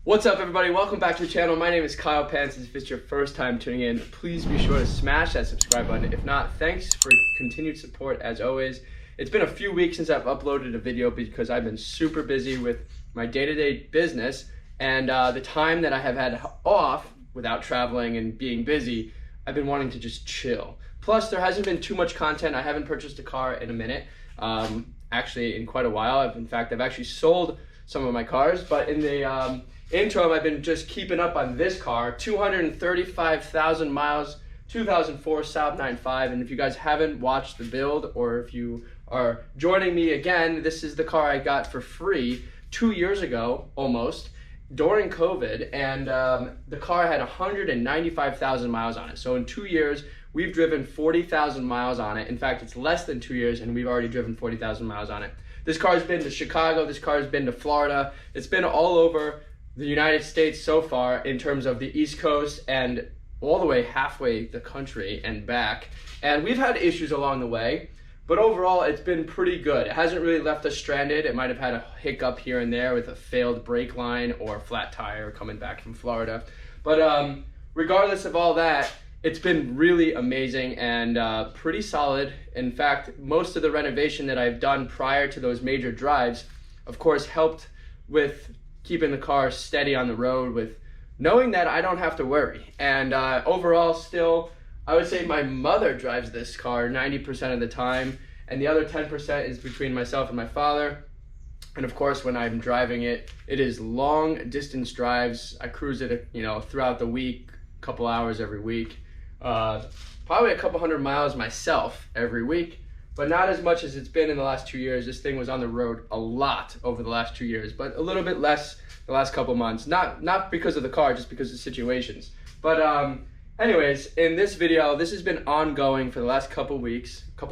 What's up, everybody? Welcome back to the channel. My name is Kyle Pancis. If it's your first time tuning in, please be sure to smash that subscribe button. If not, thanks for continued support as always. It's been a few weeks since I've uploaded a video because I've been super busy with my day-to-day business, and the time that I have had off without traveling and being busy, I've been wanting to just chill. Plus, there hasn't been too much content. I haven't purchased a car in a minute, actually in quite a while. I've actually sold some of my cars, but in the interim, I've been just keeping up on this car, 235,000 miles, 2004 Saab 9.5. And if you guys haven't watched the build, or if you are joining me again, this is the car I got for free 2 years ago, almost, during COVID. And the car had 195,000 miles on it. So in 2 years, we've driven 40,000 miles on it. In fact, it's less than 2 years, and we've already driven 40,000 miles on it. This car's been to Chicago, this car's been to Florida. It's been all over the United States so far in terms of the East Coast and all the way halfway the country and back. And we've had issues along the way, but overall it's been pretty good. It hasn't really left us stranded. It might have had a hiccup here and there with a failed brake line or a flat tire coming back from Florida. But regardless of all that, it's been really amazing and pretty solid. In fact, most of the renovation that I've done prior to those major drives, of course, helped with keeping the car steady on the road, with knowing that I don't have to worry. And overall, still, I would say my mother drives this car 90% of the time, and the other 10% is between myself and my father. And of course, when I'm driving it, it is long distance drives. I cruise it, throughout the week, a couple hours every week, probably a couple hundred miles myself every week. But not as much as it's been in the last 2 years. This thing was on the road a lot over the last 2 years, but a little bit less the last couple months. Not because of the car, just because of situations. But anyways, in this video, this has been ongoing for the last couple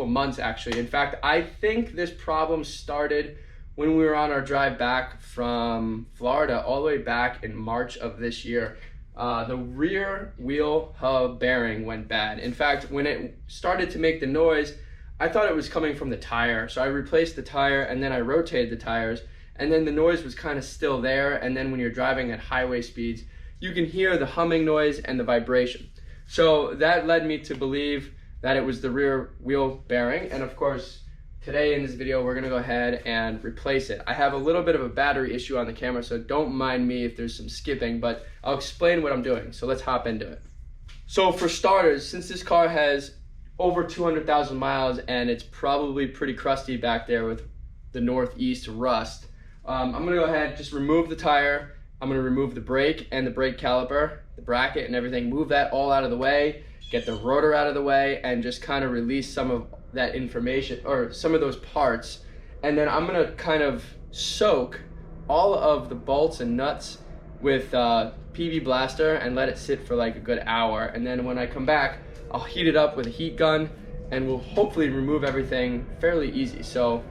months actually. In fact, I think this problem started when we were on our drive back from Florida all the way back in March of this year. The rear wheel hub bearing went bad. In fact, when it started to make the noise, I thought it was coming from the tire, so I replaced the tire and then I rotated the tires, and then the noise was kind of still there. And then when you're driving at highway speeds, you can hear the humming noise and the vibration. So that led me to believe that it was the rear wheel bearing. And of course, today in this video, we're gonna go ahead and replace it. I have a little bit of a battery issue on the camera, so don't mind me if there's some skipping, but I'll explain what I'm doing. So let's hop into it. So for starters, since this car has over 200,000 miles and it's probably pretty crusty back there with the northeast rust, I'm gonna go ahead and just remove the tire. I'm gonna remove the brake and the brake caliper, the bracket and everything, move that all out of the way, get the rotor out of the way, and just kind of release some of that information or some of those parts. And then I'm gonna kind of soak all of the bolts and nuts with PV Blaster and let it sit for like a good hour. And then when I come back, I'll heat it up with a heat gun and we'll hopefully remove everything fairly easy. So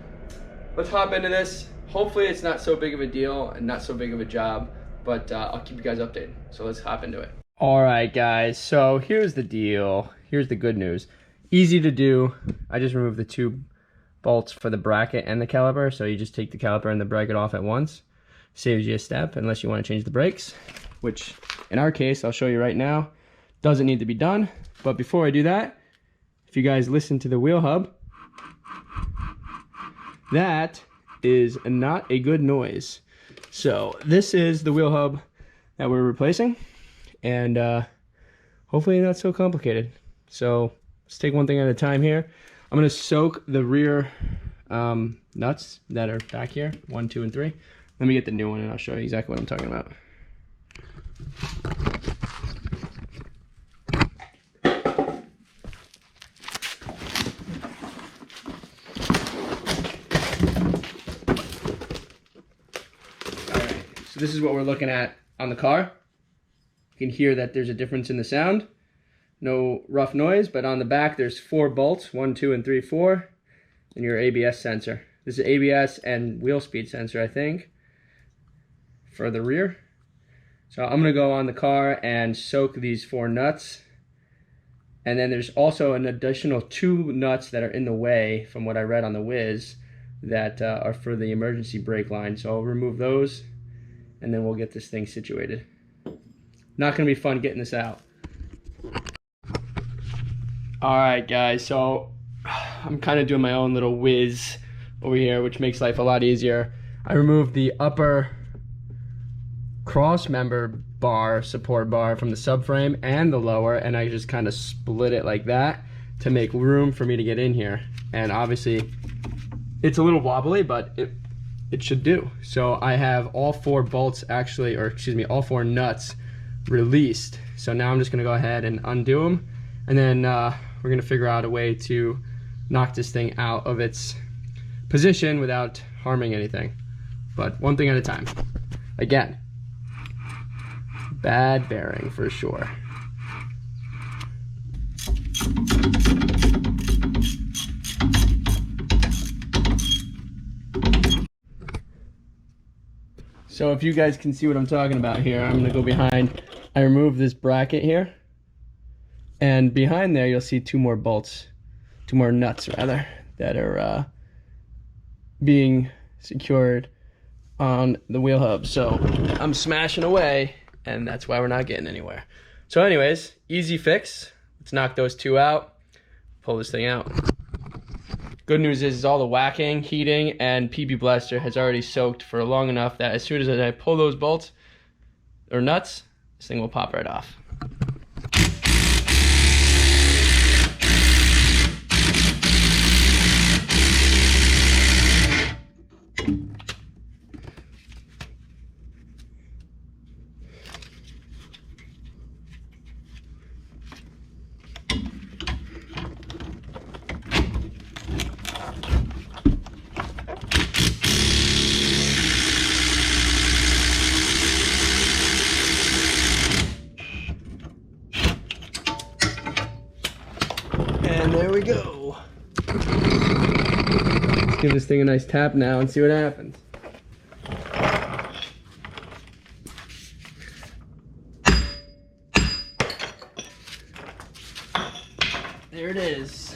let's hop into this. Hopefully it's not so big of a deal and not so big of a job, but I'll keep you guys updated. So let's hop into it. All right, guys, so here's the deal. Here's the good news. Easy to do. I just removed the two bolts for the bracket and the caliper. So you just take the caliper and the bracket off at once. Saves you a step unless you want to change the brakes, which in our case, I'll show you right now, doesn't need to be done. But before I do that, if you guys listen to the wheel hub, that is not a good noise. So this is the wheel hub that we're replacing, and hopefully not so complicated. So let's take one thing at a time here. I'm gonna soak the rear nuts that are back here, 1, 2, and 3. Let me get the new one and I'll show you exactly what I'm talking about. So this is what we're looking at on the car. You can hear that there's a difference in the sound. No rough noise, but on the back there's 4 bolts, 1, 2, and 3, 4, and your ABS sensor. This is ABS and wheel speed sensor, I think, for the rear. So I'm gonna go on the car and soak these 4 nuts. And then there's also an additional 2 nuts that are in the way from what I read on the Wiz that are for the emergency brake line. So I'll remove those and then we'll get this thing situated. Not gonna be fun getting this out. All right, guys, so I'm kind of doing my own little whiz over here, which makes life a lot easier. I removed the upper cross member bar, support bar from the subframe and the lower, and I just kind of split it like that to make room for me to get in here. And obviously it's a little wobbly, but it should do. So I have all 4 bolts actually, or excuse me, all 4 nuts released. So now I'm just gonna go ahead and undo them, and then we're gonna figure out a way to knock this thing out of its position without harming anything. But one thing at a time. Again, bad bearing for sure. So if you guys can see what I'm talking about here, I'm gonna go behind. I removed this bracket here, and behind there you'll see 2 more bolts, 2 more nuts rather, that are being secured on the wheel hub. So I'm smashing away, and that's why we're not getting anywhere. So anyways, easy fix. Let's knock those 2 out, pull this thing out. Good news is all the whacking, heating, and PB blaster has already soaked for long enough that as soon as I pull those bolts or nuts, this thing will pop right off. And there we go. Let's give this thing a nice tap now and see what happens. There it is.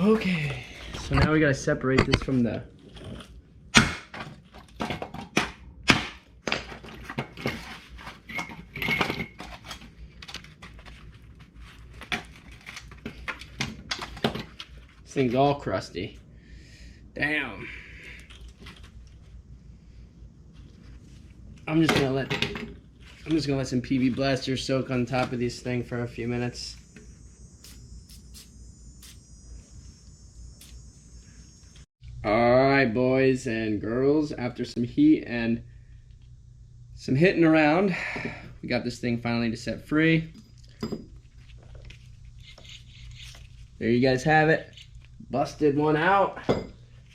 Okay, so now we gotta separate this from the this thing's all crusty. Damn. I'm just gonna let some PB blaster soak on top of this thing for a few minutes. Alright, boys and girls, after some heat and some hitting around, we got this thing finally to set free. There you guys have it. Busted one out.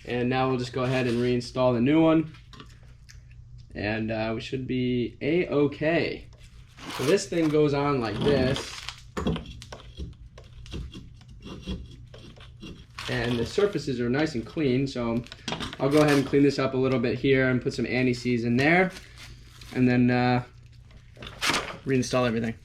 And now we'll just go ahead and reinstall the new one. And we should be A-okay. So this thing goes on like this. And the surfaces are nice and clean, so I'll go ahead and clean this up a little bit here and put some anti-seize in there, and then reinstall everything.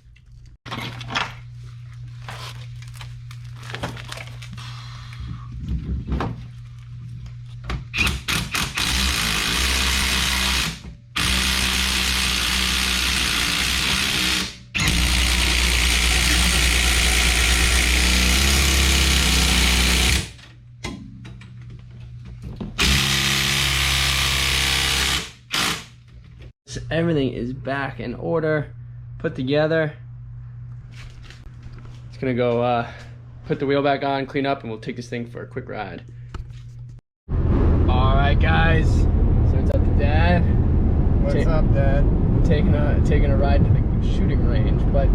So everything is back in order, put together. It's gonna go put the wheel back on, clean up, and we'll take this thing for a quick ride. All right. Alright guys, so it's up to Dad. What's up, Dad? Taking a ride to the shooting range, but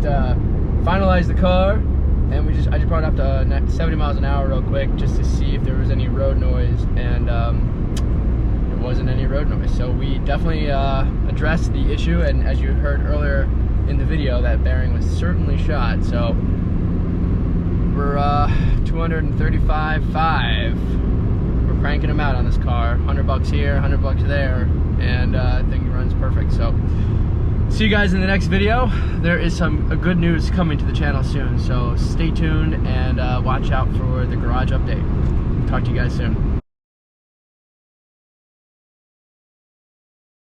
finalized the car, and I just brought it up to 70 miles an hour real quick just to see if there was any road noise, and there wasn't any road noise. So we definitely addressed the issue, and as you heard earlier in the video, that bearing was certainly shot. So we're 235.5. We're cranking them out on this car. $100 here, $100 there, and I think it runs perfect. So see you guys in the next video. There is some good news coming to the channel soon, so stay tuned and watch out for the garage update. Talk to you guys soon.